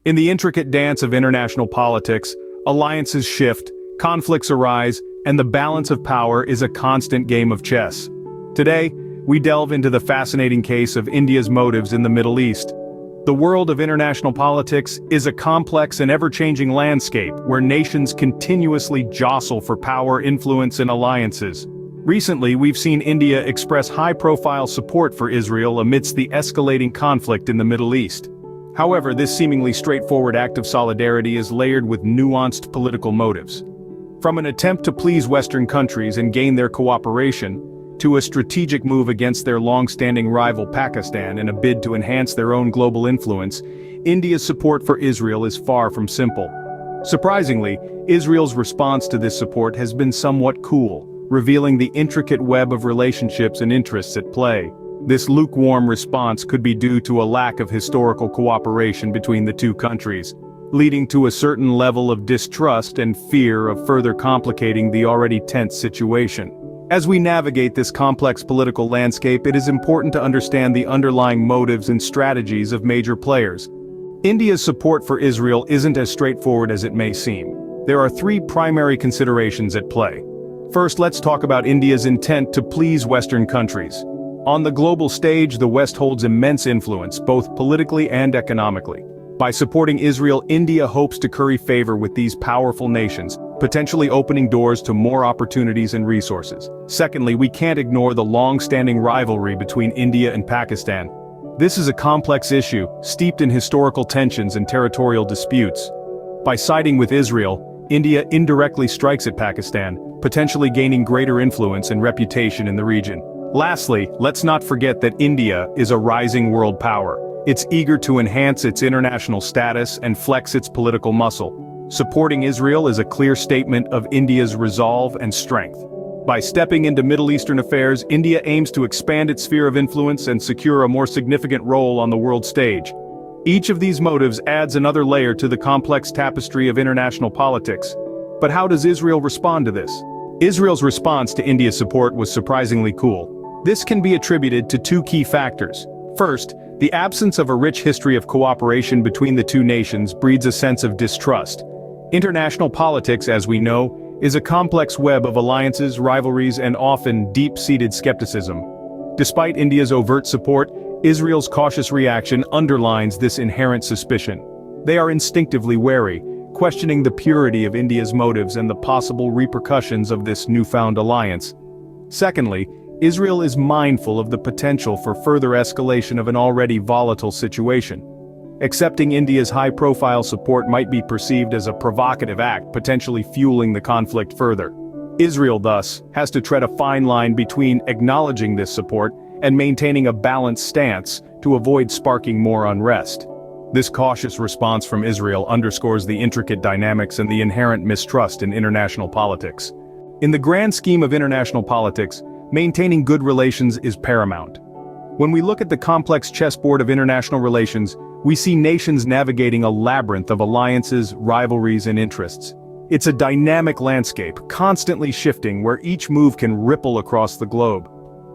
In the intricate dance of international politics, alliances shift, conflicts arise, and the balance of power is a constant game of chess. Today, we delve into the fascinating case of India's motives in the Middle East. The world of international politics is a complex and ever-changing landscape where nations continuously jostle for power, influence, and alliances. Recently, we've seen India express high-profile support for Israel amidst the escalating conflict in the Middle East. However, this seemingly straightforward act of solidarity is layered with nuanced political motives. From an attempt to please Western countries and gain their cooperation, to a strategic move against their long-standing rival Pakistan in a bid to enhance their own global influence, India's support for Israel is far from simple. Surprisingly, Israel's response to this support has been somewhat cool, revealing the intricate web of relationships and interests at play. This lukewarm response could be due to a lack of historical cooperation between the two countries, leading to a certain level of distrust and fear of further complicating the already tense situation. As we navigate this complex political landscape, it is important to understand the underlying motives and strategies of major players. India's support for Israel isn't as straightforward as it may seem. There are three primary considerations at play. First, let's talk about India's intent to please Western countries. On the global stage, the West holds immense influence, both politically and economically. By supporting Israel, India hopes to curry favor with these powerful nations, potentially opening doors to more opportunities and resources. Secondly, we can't ignore the long-standing rivalry between India and Pakistan. This is a complex issue, steeped in historical tensions and territorial disputes. By siding with Israel, India indirectly strikes at Pakistan, potentially gaining greater influence and reputation in the region. Lastly, let's not forget that India is a rising world power. It's eager to enhance its international status and flex its political muscle. Supporting Israel is a clear statement of India's resolve and strength. By stepping into Middle Eastern affairs, India aims to expand its sphere of influence and secure a more significant role on the world stage. Each of these motives adds another layer to the complex tapestry of international politics. But how does Israel respond to this? Israel's response to India's support was surprisingly cool. This can be attributed to two key factors. First, the absence of a rich history of cooperation between the two nations breeds a sense of distrust. International politics, as we know, is a complex web of alliances, rivalries, and often deep-seated skepticism. Despite India's overt support, Israel's cautious reaction underlines this inherent suspicion. They are instinctively wary, questioning the purity of India's motives and the possible repercussions of this newfound alliance. Secondly, Israel is mindful of the potential for further escalation of an already volatile situation. Accepting India's high-profile support might be perceived as a provocative act, potentially fueling the conflict further. Israel, thus, has to tread a fine line between acknowledging this support and maintaining a balanced stance to avoid sparking more unrest. This cautious response from Israel underscores the intricate dynamics and the inherent mistrust in international politics. In the grand scheme of international politics, maintaining good relations is paramount. When we look at the complex chessboard of international relations, we see nations navigating a labyrinth of alliances, rivalries, and interests. It's a dynamic landscape, constantly shifting, where each move can ripple across the globe.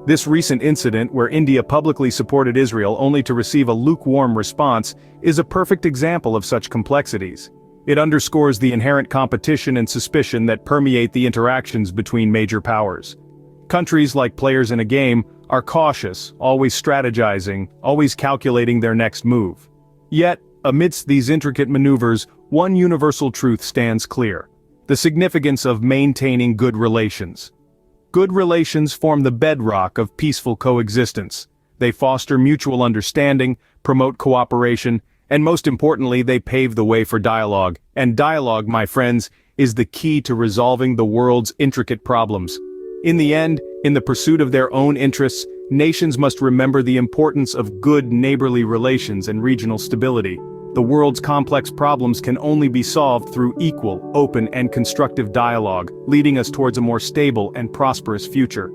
This recent incident, where India publicly supported Israel only to receive a lukewarm response, is a perfect example of such complexities. It underscores the inherent competition and suspicion that permeate the interactions between major powers. Countries, like players in a game, are cautious, always strategizing, always calculating their next move. Yet, amidst these intricate maneuvers, one universal truth stands clear: the significance of maintaining good relations. Good relations form the bedrock of peaceful coexistence. They foster mutual understanding, promote cooperation, and most importantly, they pave the way for dialogue. And dialogue, my friends, is the key to resolving the world's intricate problems. In the end, in the pursuit of their own interests, nations must remember the importance of good neighborly relations and regional stability. The world's complex problems can only be solved through equal, open, and constructive dialogue, leading us towards a more stable and prosperous future.